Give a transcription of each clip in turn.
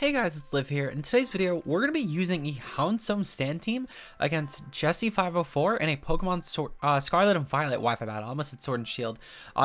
Hey guys, it's Liv here. In today's video, we're going to be using a Houndstone stand team against Jesse504 in a Pokemon Scarlet and Violet Wi-Fi battle. I almost said Sword and Shield.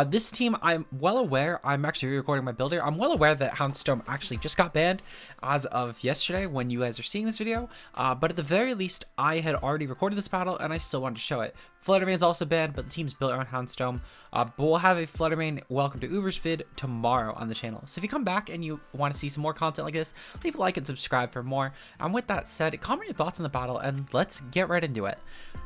This team, I'm well aware, I'm actually re-recording my builder. I'm well aware that Houndstone actually just got banned as of yesterday when you guys are seeing this video. But at the very least, I had already recorded this battle and I still wanted to show it. Fluttermane's also banned, but the team's built around Houndstone. But we'll have a Fluttermane Welcome to Uber's vid tomorrow on the channel. So if you come back and you want to see some more content like this, leave a like and subscribe for more. And with that said, comment your thoughts on the battle and let's get right into it.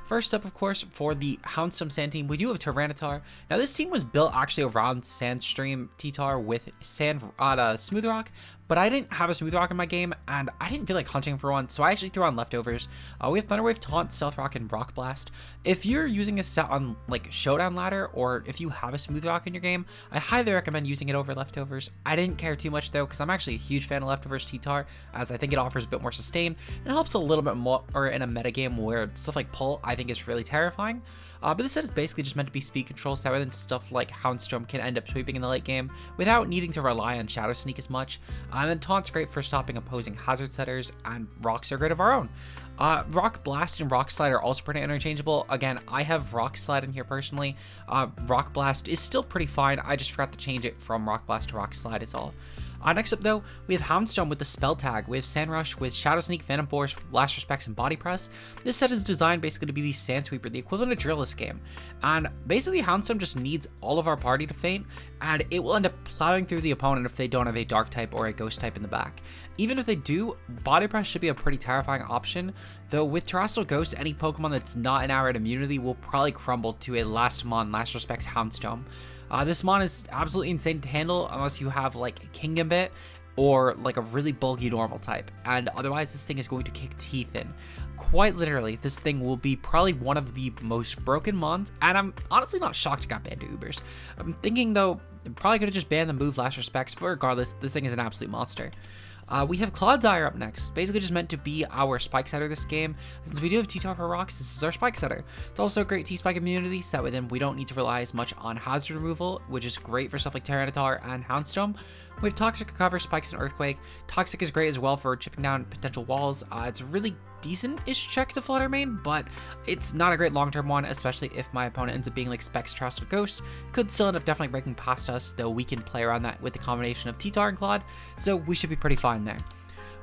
First up, of course, for the Houndstone Sand team, we do have Tyranitar. Now, this team was built actually around Sandstream T-Tar with Smooth Rock, but I didn't have a Smooth Rock in my game, and I didn't feel like hunting for one, so I actually threw on leftovers. We have Thunderwave, Taunt, Stealth Rock, and Rock Blast. If you're using a set on like Showdown Ladder, or if you have a Smooth Rock in your game, I highly recommend using it over leftovers. I didn't care too much though, because I'm actually a huge fan of leftovers T-Tar, as I think it offers a bit more sustain and helps a little bit more in a metagame where stuff like Pull I think is really terrifying. But this set is basically just meant to be speed control, so then stuff like Houndstone can end up sweeping in the late game without needing to rely on Shadow Sneak as much. And then Taunt's great for stopping opposing hazard setters, and Rocks are great of our own. Rock Blast and Rock Slide are also pretty interchangeable. Again, I have Rock Slide in here personally. Rock Blast is still pretty fine. I just forgot to change it from Rock Blast to Rock Slide is all. Next up though, we have Houndstone with the Spell Tag. We have Sandrush with Shadow Sneak, Phantom Force, Last Respects, and Body Press. This set is designed basically to be the Sand Sweeper, the equivalent of Drill this game. And basically Houndstone just needs all of our party to faint, and it will end up plowing through the opponent if they don't have a Dark type or a Ghost type in the back. Even if they do, Body Press should be a pretty terrifying option, though with Terrestrial Ghost, any Pokemon that's not an outright immunity will probably crumble to a Last Respects Houndstone. This mon is absolutely insane to handle unless you have like a King Gambit or like a really bulky normal type, and otherwise this thing is going to kick teeth in. Quite literally, this thing will be probably one of the most broken mons, and I'm honestly not shocked it got banned to Ubers. I'm thinking though, they're probably going to just ban the move Last Respects, but regardless, this thing is an absolute monster. We have Clodsire up next, basically just meant to be our Spike Setter this game. Since we do have T-Tar for Rocks, this is our Spike Setter. It's also a great T-Spike immunity, set within we don't need to rely as much on hazard removal, which is great for stuff like Tyranitar and Houndstone. We have Toxic Recover, Spikes, and Earthquake. Toxic is great as well for chipping down potential walls. It's a really decent-ish check to Fluttermane, but it's not a great long-term one, especially if my opponent ends up being like Specs, Terrestrial Ghost. Could still end up definitely breaking past us, though we can play around that with the combination of T-Tar and Claude, so we should be pretty fine there.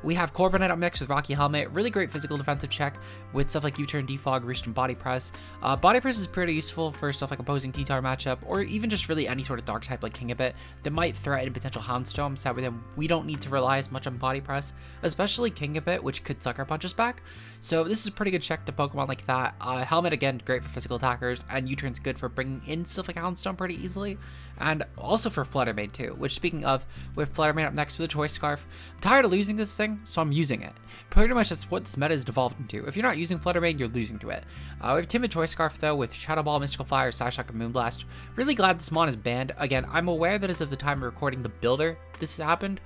We have Corviknight up next with Rocky Helmet. Really great physical defensive check with stuff like U-Turn, Defog, Roost, and Body Press. Body Press is pretty useful for stuff like opposing T-Tar matchup, or even just really any sort of Dark type like Kingambit that might threaten potential Houndstone, so with him we don't need to rely as much on Body Press, especially Kingambit, which could Sucker Punch us back. So this is a pretty good check to Pokemon like that. Helmet, again, great for physical attackers, and U-Turn's good for bringing in stuff like Houndstone pretty easily, and also for Fluttermane too, which speaking of, we have Fluttermane up next with a Choice Scarf. I'm tired of losing this thing, so I'm using it. Pretty much that's what this meta is devolved into. If you're not using Fluttermane, you're losing to it. We have Timid Choice Scarf though with Shadow Ball, Mystical Fire, Psyshock, and Moonblast. Really glad this mon is banned. Again, I'm aware that as of the time of recording the builder, this happened,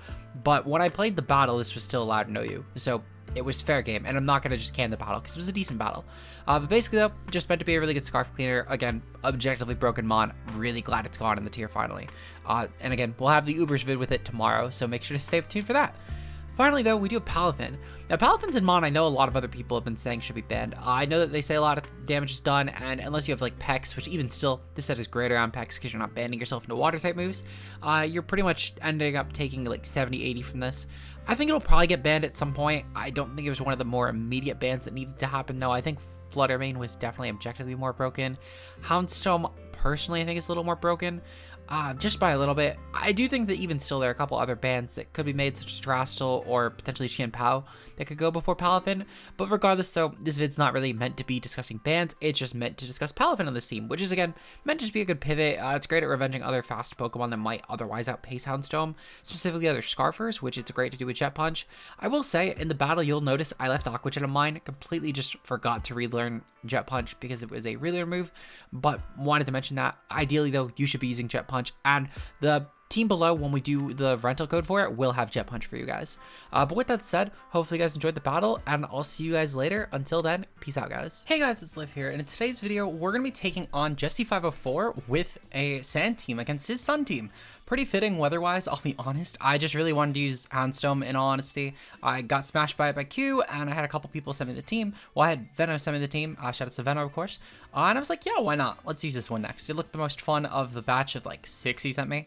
but when I played the battle, this was still allowed to you. So it was fair game, and I'm not going to just can the battle because it was a decent battle. But basically though, just meant to be a really good Scarf Cleaner. Again, objectively broken mon. Really glad it's gone in the tier finally. And again, we'll have the Ubers vid with it tomorrow, so make sure to stay tuned for that. Finally though, we do have Palafin. Now Palafin's in mon I know a lot of other people have been saying should be banned. I know that they say a lot of damage is done, and unless you have like Pex, which even still, this set is great around Pex because you're not banning yourself into water type moves, you're pretty much ending up taking like 70-80 from this. I think it'll probably get banned at some point. I don't think it was one of the more immediate bans that needed to happen though. I think Fluttermane was definitely objectively more broken. Houndstone personally I think is a little more broken. Just by a little bit. I do think that even still there are a couple other bans that could be made, such as Terastal or potentially Qianpao, that could go before Palafin. But regardless though, this vid's not really meant to be discussing bans, it's just meant to discuss Palafin on this team, which is again meant to just be a good pivot. It's great at revenging other fast Pokemon that might otherwise outpace Houndstone, specifically other Scarfers, which it's great to do with Jet Punch. I will say, in the battle you'll notice I left Aqua Jet on mine, completely just forgot to relearn Jet Punch because it was a relearn move, but wanted to mention that. Ideally though, you should be using Jet Punch, and the team below, when we do the rental code for it, will have Jet Punch for you guys. But with that said, hopefully you guys enjoyed the battle, and I'll see you guys later. Until then, peace out, guys. Hey guys, it's Liv here, and in today's video, we're going to be taking on Jesse504 with a Sand team against his Sun team. Pretty fitting weather-wise, I'll be honest. I just really wanted to use Houndstone, in all honesty. I got smashed by it by Q, and I had a couple people send me the team. Well, I had Venno send me the team. Shout out to Venno, of course. And I was like, yeah, why not? Let's use this one next. It looked the most fun of the batch of like 6 he sent me.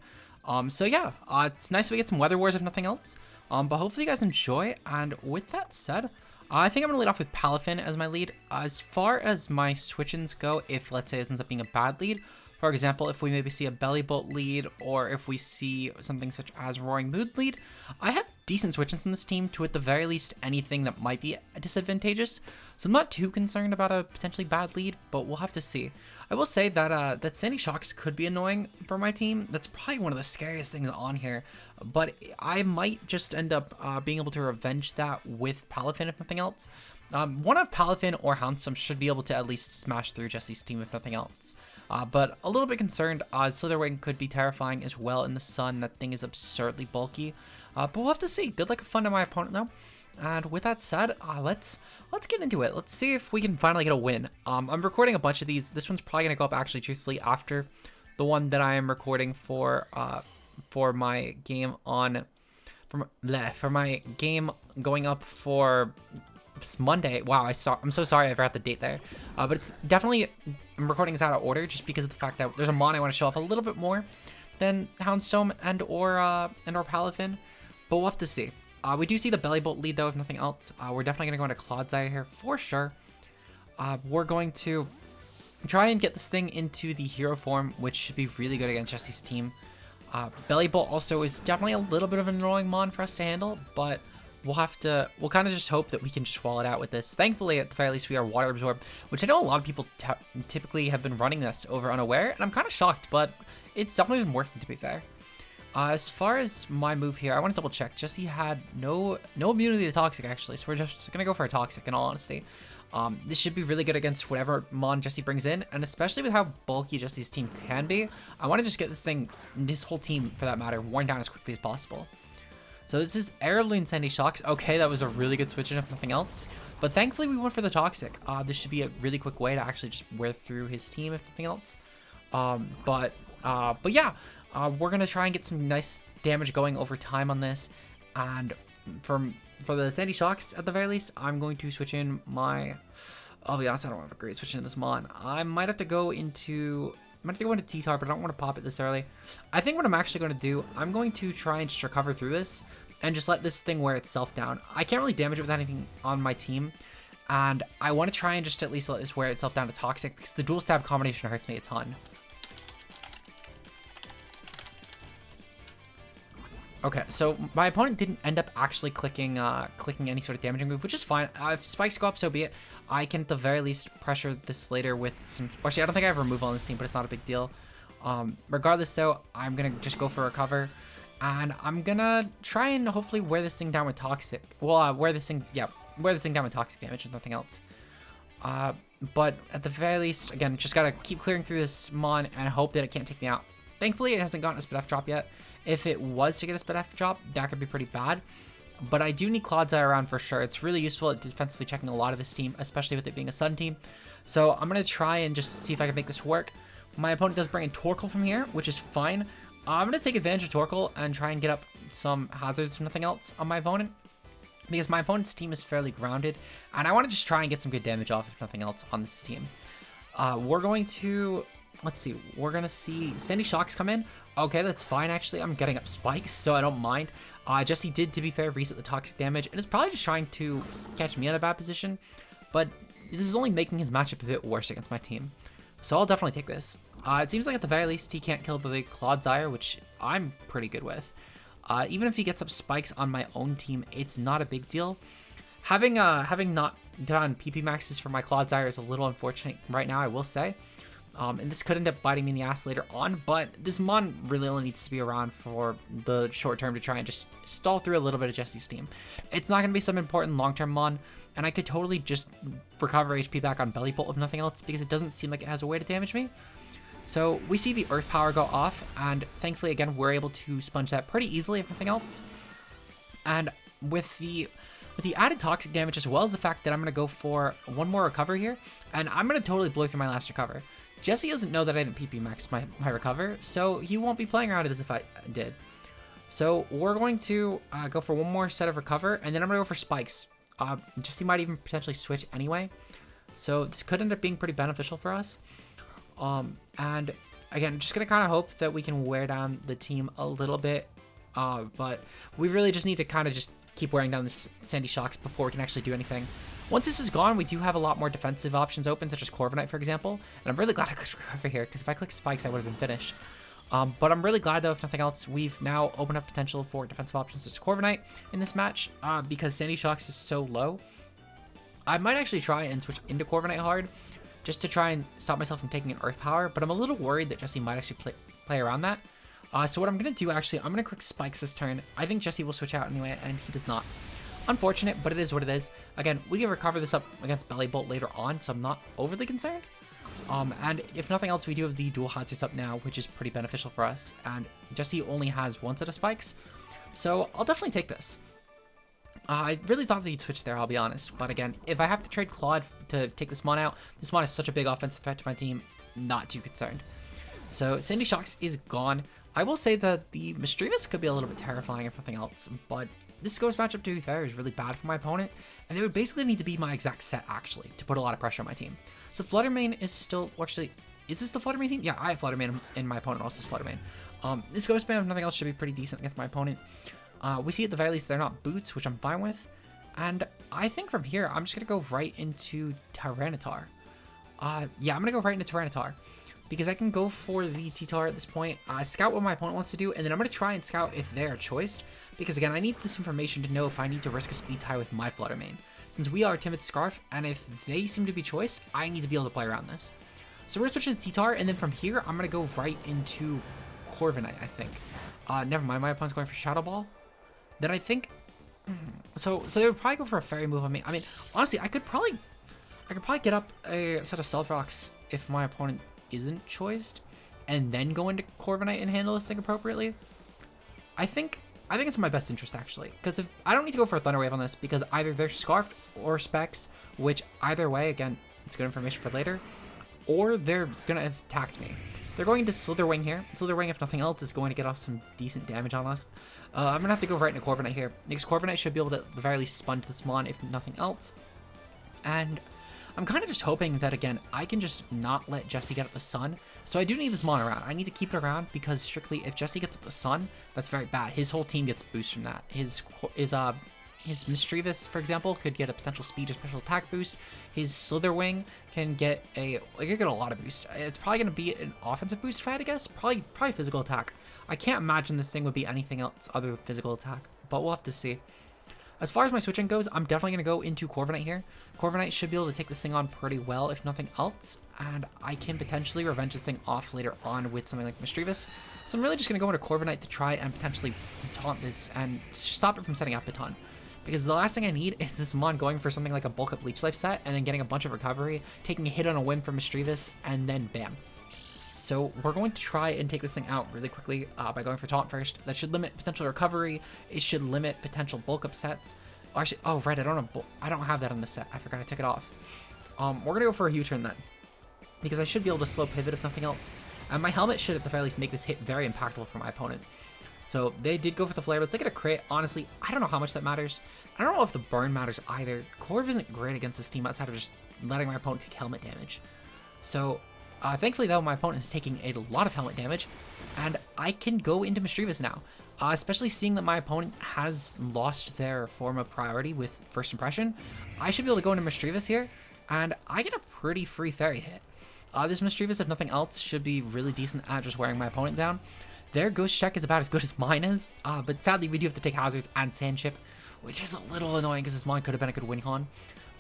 So yeah, it's nice we get some weather wars if nothing else. But hopefully you guys enjoy. And with that said, I think I'm going to lead off with Palafin as my lead. As far as my switch-ins go, if let's say it ends up being a bad lead, for example, if we maybe see a Belly Bolt lead, or if we see something such as Roaring Mood lead, I have decent switch-ins in this team to at the very least anything that might be disadvantageous. So I'm not too concerned about a potentially bad lead, but we'll have to see. I will say that that Sandy Shocks could be annoying for my team. That's probably one of the scariest things on here, but I might just end up being able to revenge that with Palafin if nothing else. One of Palafin or Houndstone should be able to at least smash through Jesse's team if nothing else. But a little bit concerned, Slitherwing could be terrifying as well in the sun. That thing is absurdly bulky. But we'll have to see. Good luck and fun to my opponent though. And with that said, let's get into it. Let's see if we can finally get a win. I'm recording a bunch of these. This one's probably gonna go up actually truthfully after the one that I am recording for my game on for my game going up for Monday. Wow, I'm so sorry I forgot the date there. But it's definitely, I'm recording this out of order just because of the fact that there's a mon I want to show off a little bit more than Houndstone and or Palafin, but we'll have to see. We do see the Belly Bolt lead though, if nothing else. We're definitely going to go into Claw's Eye here for sure. We're going to try and get this thing into the hero form, which should be really good against Jesse's team. Belly Bolt also is definitely a little bit of an annoying mon for us to handle, but we'll kind of just hope that we can just wall it out with this. Thankfully, at the very least, we are Water Absorb, which I know a lot of people typically have been running this over unaware, and I'm kind of shocked, but it's definitely been working, to be fair. As far as my move here, I want to double check. Jesse had no immunity to Toxic, actually, so we're just going to go for a Toxic, in all honesty. This should be really good against whatever mon Jesse brings in, and especially with how bulky Jesse's team can be, I want to just get this whole team, for that matter, worn down as quickly as possible. So this is Airloon Sandy Shocks. Okay, that was a really good switch in if nothing else. But thankfully we went for the Toxic. This should be a really quick way to actually just wear through his team if nothing else. But yeah, we're going to try and get some nice damage going over time on this. And for the Sandy Shocks, at the very least, I'm going to switch in my... I'll be honest, I don't have a great switch in this mon. I might have to go into... T-Tar, but I don't want to pop it this early. I think what I'm actually going to do, I'm going to try and just recover through this and just let this thing wear itself down. I can't really damage it with anything on my team, and I want to try and just at least let this wear itself down to Toxic because the dual stab combination hurts me a ton. Okay, so my opponent didn't end up actually clicking any sort of damaging move, which is fine. If spikes go up, so be it. I can at the very least pressure this later with some... Actually, I don't think I have removal on this team, but it's not a big deal. Regardless, though, I'm going to just go for recover. And I'm going to try and hopefully wear this thing down with Toxic. Well, wear this thing down with Toxic damage and nothing else. But at the very least, again, just got to keep clearing through this mon and hope that it can't take me out. Thankfully, it hasn't gotten a Spit F drop yet. If it was to get a Spit F drop, that could be pretty bad. But I do need Claw's Eye around for sure. It's really useful at defensively checking a lot of this team, especially with it being a Sun team. So I'm going to try and just see if I can make this work. My opponent does bring in Torkoal from here, which is fine. I'm going to take advantage of Torkoal and try and get up some hazards if nothing else on my opponent, because my opponent's team is fairly grounded, and I want to just try and get some good damage off if nothing else on this team. We're going to... Let's see, we're going to see Sandy Shocks come in. Okay, that's fine, actually. I'm getting up spikes, so I don't mind. Jesse did, to be fair, reset the Toxic damage, and is probably just trying to catch me in a bad position, but this is only making his matchup a bit worse against my team. So I'll definitely take this. It seems like at the very least, he can't kill the Claw's Eye, which I'm pretty good with. Even if he gets up spikes on my own team, it's not a big deal. Having not done PP maxes for my Claw's Eye is a little unfortunate right now, I will say. And this could end up biting me in the ass later on, but this mon really only needs to be around for the short term to try and just stall through a little bit of Jesse's team. It's not going to be some important long-term mon, and I could totally just recover HP back on Belly Bolt if nothing else, because it doesn't seem like it has a way to damage me. So we see the Earth Power go off, and thankfully, again, we're able to sponge that pretty easily, if nothing else. And with the added toxic damage, as well as the fact that I'm going to go for one more recover here, and I'm going to totally blow through my last recover. Jesse doesn't know that I didn't PP max my recover, so he won't be playing around it as if I did. So we're going to go for one more set of recover, and then I'm going to go for spikes. Jesse might even potentially switch anyway, so this could end up being pretty beneficial for us. And again, just going to kind of hope that we can wear down the team a little bit, but we really just need to kind of just keep wearing down this Sandy Shocks before we can actually do anything. Once this is gone, we do have a lot more defensive options open, such as Corviknight, for example. And I'm really glad I clicked recover here, because if I clicked spikes, I would have been finished. But I'm really glad, though, if nothing else, we've now opened up potential for defensive options such as Corviknight in this match, because Sandy Shocks is so low. I might actually try and switch into Corviknight hard, just to try and stop myself from taking an Earth Power, but I'm a little worried that Jesse might actually play around that. So what I'm going to do, actually, I'm going to click spikes this turn. I think Jesse will switch out anyway, and he does not. Unfortunate, but it is what it is. Again, we can recover this up against Belly Bolt later on, so I'm not overly concerned. And if nothing else, we do have the dual hazards up now, which is pretty beneficial for us. And Jesse only has one set of spikes, so I'll definitely take this. I really thought that he'd switch there, I'll be honest. But again, if I have to trade Claude to take this Mon out, this Mon is such a big offensive threat to my team, not too concerned. So Sandy Shocks is gone. I will say that the Mischievous could be a little bit terrifying if nothing else, but this Ghost matchup, to be fair, is really bad for my opponent, and they would basically need to be my exact set, actually, to put a lot of pressure on my team. So Fluttermane is still, well, actually, is this the Fluttermane team? Yeah, I have Fluttermane, and my opponent also has Fluttermane. This Ghost Man, if nothing else, should be pretty decent against my opponent. We see at the very least they're not boots, which I'm fine with, and I think from here, I'm just going to go right into Tyranitar. Yeah, I'm going to go right into Tyranitar, because I can go for the T-Tar at this point, scout what my opponent wants to do, and then I'm going to try and scout if they are choiced, because again, I need this information to know if I need to risk a speed tie with my Fluttermane. Since we are Timid Scarf, and if they seem to be choiced, I need to be able to play around this. So we're going to switch to T-Tar, and then from here, I'm going to go right into Corviknight, I think. Never mind, my opponent's going for Shadow Ball. Then I think... So they would probably go for a Fairy move on me. I mean, honestly, I could probably get up a set of Stealth Rocks if my opponent isn't choiced, and then go into Corviknight and handle this thing appropriately. I think it's in my best interest, actually, because if I don't need to go for a Thunder Wave on this, because either they're Scarfed or Specs, which either way, again, it's good information for later, or they're gonna have attacked me. They're going to Slither Wing here. Slither Wing, if nothing else, is going to get off some decent damage on us. I'm gonna have to go right into Corviknight here, because Corviknight should be able to at the very least sponge this Mon, if nothing else. And I'm kind of just hoping that, again, I can just not let Jesse get up the sun. So I do need this Mon around. I need to keep it around because strictly if Jesse gets up the sun, that's very bad. His whole team gets boost from that. His Mischievous, for example, could get a potential speed or special attack boost. His Slitherwing can get a lot of boosts. It's probably going to be an offensive boost if I had to guess. Probably physical attack. I can't imagine this thing would be anything else other than physical attack, but we'll have to see. As far as my switching goes, I'm definitely going to go into Corviknight here. Corviknight should be able to take this thing on pretty well, if nothing else, and I can potentially revenge this thing off later on with something like Mischievous. So I'm really just going to go into Corviknight to try and potentially taunt this and stop it from setting up a ton. Because the last thing I need is this Mon going for something like a Bulk Up Leech Life set, and then getting a bunch of recovery, taking a hit on a whim from Mischievous, and then bam. So we're going to try and take this thing out really quickly by going for Taunt first. That should limit potential recovery. It should limit potential bulk up sets. Actually, oh right, I don't have that on the set. I forgot I took it off. We're gonna go for a U-turn then, because I should be able to slow pivot if nothing else. And my helmet should at the very least make this hit very impactful for my opponent. So they did go for the flare, but let's get a crit. Honestly, I don't know how much that matters. I don't know if the burn matters either. Corv isn't great against this team outside of just letting my opponent take helmet damage. So thankfully, though, my opponent is taking a lot of helmet damage, and I can go into Mischievous now, especially seeing that my opponent has lost their form of priority with First Impression. I should be able to go into Mischievous here, and I get a pretty free Fairy hit. This Mischievous, if nothing else, should be really decent at just wearing my opponent down. Their Ghost Check is about as good as mine is, but sadly, we do have to take Hazards and Sand Chip, which is a little annoying because this Mon could have been a good win con.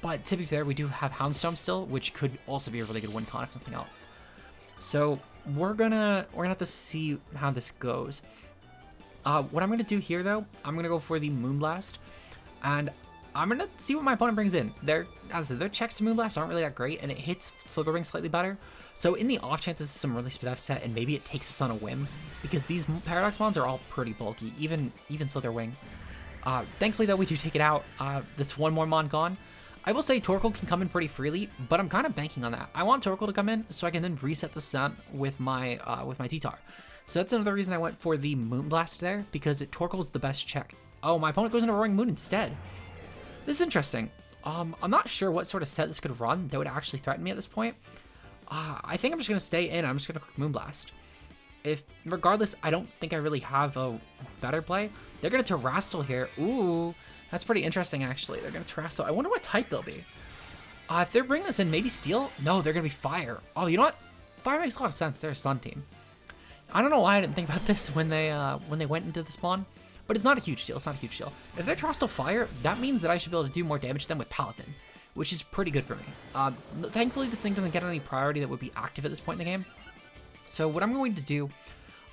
But to be fair, we do have Houndstone still, which could also be a really good win con if nothing else. So we're gonna have to see how this goes. What I'm gonna do here though, I'm gonna go for the Moonblast, and I'm gonna see what my opponent brings in. As I said, their checks to Moonblast aren't really that great, and it hits Slither Ring slightly better. So in the off chance this is some really speed up set, and maybe it takes us on a whim, because these Paradox Mons are all pretty bulky, even Slither Wing. Thankfully though, we do take it out. That's one more Mon gone. I will say Torkoal can come in pretty freely, but I'm kind of banking on that. I want Torkoal to come in so I can then reset the sun with my T-Tar. So that's another reason I went for the Moonblast there, because Torkoal's the best check. Oh, my opponent goes into Roaring Moon instead. This is interesting. I'm not sure what sort of set this could run that would actually threaten me at this point. I think I'm just going to stay in. I'm just going to click Moonblast. Regardless, I don't think I really have a better play. They're going to Terrastal here. Ooh, that's pretty interesting, actually. They're going to Terrastal. I wonder what type they'll be. If they're bringing this in, maybe Steel? No, they're going to be Fire. Oh, you know what? Fire makes a lot of sense. They're a Sun team. I don't know why I didn't think about this when they went into the spawn. But it's not a huge deal. It's not a huge deal. If they're Terrastal Fire, that means that I should be able to do more damage to them with Paladin, which is pretty good for me. Thankfully, this thing doesn't get any priority that would be active at this point in the game. So what I'm going to do,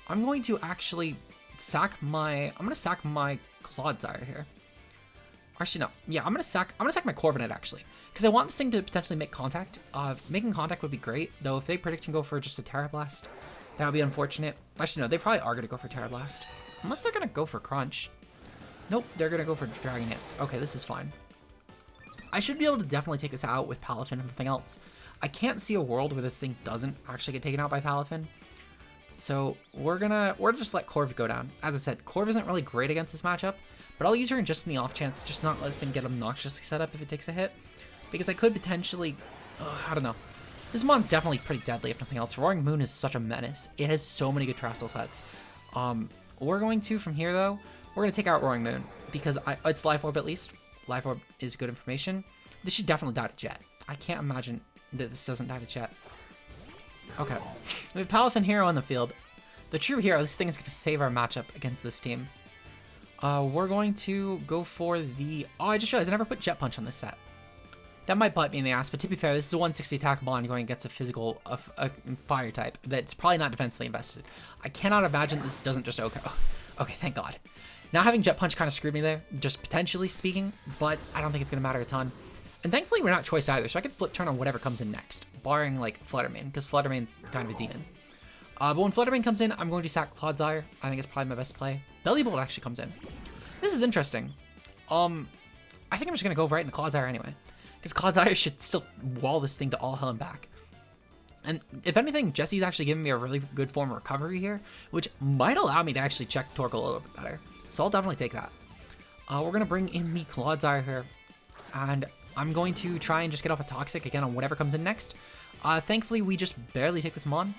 I'm going to actually sack my Clodsire here. Actually, no. Yeah, I'm gonna sack my Corviknight actually, because I want this thing to potentially make contact. Making contact would be great, though. If they predict and go for just a Terra Blast, that would be unfortunate. Actually, no, they probably are gonna go for Terra Blast. Unless they're gonna go for Crunch. Nope, they're gonna go for Dragon Dance. Okay, this is fine. I should be able to definitely take this out with Palafin and nothing else. I can't see a world where this thing doesn't actually get taken out by Palafin. So we're just let Corv go down. As I said, Corv isn't really great against this matchup, but I'll use her just in the off chance, just not let this thing get obnoxiously set up if it takes a hit. Because I could potentially, I don't know. This mon's definitely pretty deadly if nothing else. Roaring Moon is such a menace. It has so many good Terrastal sets. We're going to, from here though, we're going to take out Roaring Moon, because it's Life Orb at least. Life Orb is good information. This should definitely die to Jet. I can't imagine that this doesn't die to Jet. Okay. We have Palafin Hero on the field. The true hero, this thing is going to save our matchup against this team. We're going to go for the... Oh, I just realized I never put Jet Punch on this set. That might bite me in the ass, but to be fair, this is a 160 attack Bond going against a physical a fire type that's probably not defensively invested. I cannot imagine this doesn't just... Okay, okay, thank God. Now having Jet Punch kind of screwed me there, just potentially speaking, but I don't think it's going to matter a ton. And thankfully we're not choice either, so I can flip turn on whatever comes in next, barring like Fluttermane, because Fluttermane's kind of a demon. But when Fluttermane comes in, I'm going to sack Clodsire. I think it's probably my best play. Bellybolt actually comes in. This is interesting. I think I'm just going to go right into Clodsire anyway, because Clodsire should still wall this thing to all hell and back. And if anything, Jesse's actually giving me a really good form of recovery here, which might allow me to actually check Torkoal a little bit better. So I'll definitely take that. We're going to bring in the Clodsire here, and I'm going to try and just get off a Toxic again on whatever comes in next. Thankfully, we just barely take this Mon.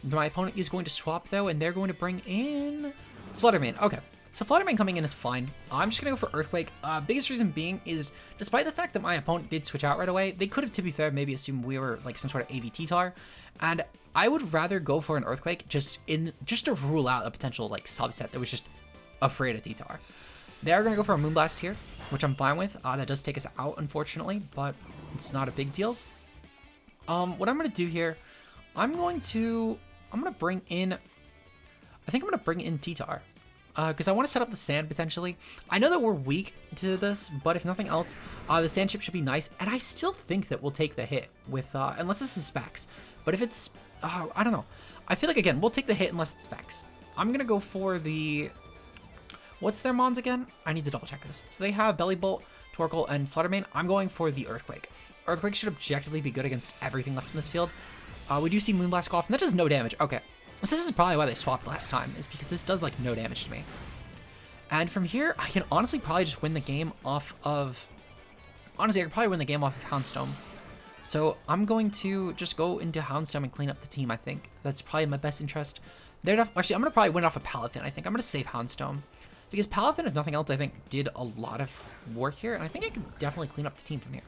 My opponent is going to swap, though, and they're going to bring in Fluttermane. Okay, so Fluttermane coming in is fine. I'm just going to go for Earthquake. Biggest reason being is, despite the fact that my opponent did switch out right away, they could have, to be fair, maybe assumed we were like some sort of AV Tar, and I would rather go for an Earthquake just to rule out a potential like subset that was just afraid of T-Tar. They are going to go for a Moonblast here, which I'm fine with. That does take us out, unfortunately, but it's not a big deal. What I'm going to do here, I'm going to bring in, I think I'm going to bring in T-Tar, because I want to set up the Sand potentially. I know that we're weak to this, but if nothing else, the Sand Chip should be nice, and I still think that we'll take the hit with, unless this is Specs, but if it's, I don't know. I feel like, again, we'll take the hit unless it's Specs. I'm going to go for the... What's their Mons again? I need to double check this. So they have Bellybolt, Torkoal, and Fluttermane. I'm going for the Earthquake. Earthquake should objectively be good against everything left in this field. We do see Moonblast go off, and that does no damage. Okay. So this is probably why they swapped last time, is because this does like no damage to me. And from here, I can honestly probably just win the game off of... Honestly, I could probably win the game off of Houndstone. So I'm going to just go into Houndstone and clean up the team, I think. That's probably my best interest. Actually, I'm going to probably win off of Palafin, I think. I'm going to save Houndstone. Because Palafin, if nothing else, I think did a lot of work here, and I think I can definitely clean up the team from here.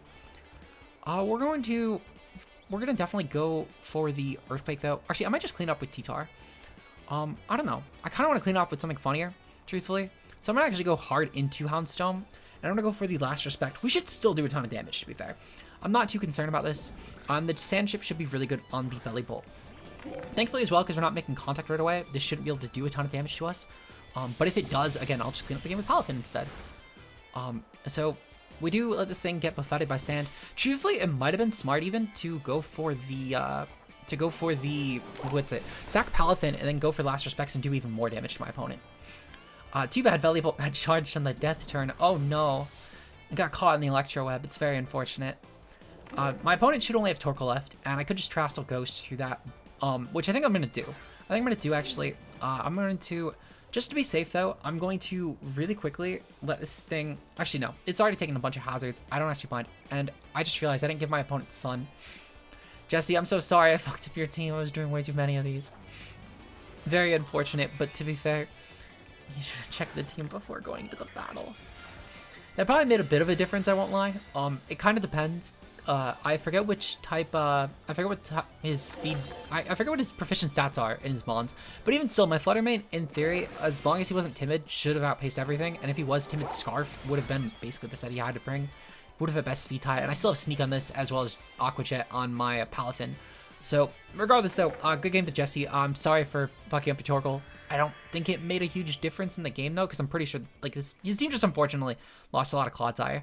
We're going to definitely go for the Earthquake, though. Actually, I might just clean up with T-Tar. I don't know. I kind of want to clean up with something funnier, truthfully. So I'm going to actually go hard into Houndstone, and I'm going to go for the Last Respect. We should still do a ton of damage, to be fair. I'm not too concerned about this. The Sand Chip should be really good on the Bellybolt. Thankfully as well, because we're not making contact right away, this shouldn't be able to do a ton of damage to us. But if it does, again, I'll just clean up the game with Palafin instead. So we do let this thing get buffeted by sand. Truthfully, it might have been smart even to go for the what's it, sack Palathin and then go for Last Respects and do even more damage to my opponent. Too bad Veliable had charged on the death turn. Oh no, got caught in the Electro Web. It's very unfortunate. My opponent should only have Torkoal left, and I could just Trastal Ghost through that, which I think I'm gonna do. I think I'm gonna do actually. I'm going to, just to be safe though, I'm going to really quickly let this thing. Actually no, it's already taken a bunch of hazards. I don't actually mind, and I just realized I didn't give my opponent Sun. Jesse, I'm so sorry I fucked up your team. I was doing way too many of these. Very unfortunate, but to be fair, you should check the team before going to the battle. That probably made a bit of a difference, I won't lie. It kind of depends. I forget which type, I forget what his speed, I forget what his proficient stats are in his Mons. But even still, my Flutter main, in theory, as long as he wasn't timid, should have outpaced everything. And if he was timid, Scarf would have been basically the set he had to bring. Would have had best speed tie, and I still have Sneak on this, as well as Aqua Jet on my Palathin. So, regardless though, good game to Jesse. I'm sorry for fucking up your Torkoal. I don't think it made a huge difference in the game though, because I'm pretty sure, like, his team just unfortunately lost a lot of Clodsire.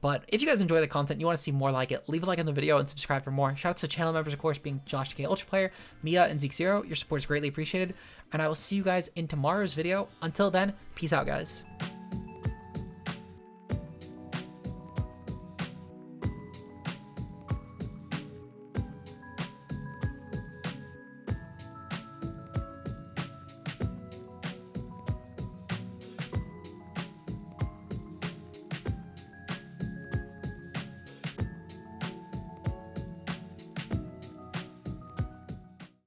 But if you guys enjoy the content, you want to see more like it, leave a like on the video and subscribe for more. Shout out to channel members, of course, being Josh K Ultra Player, Mia, and Zeke Zero. Your support is greatly appreciated, and I will see you guys in tomorrow's video. Until then, peace out, guys.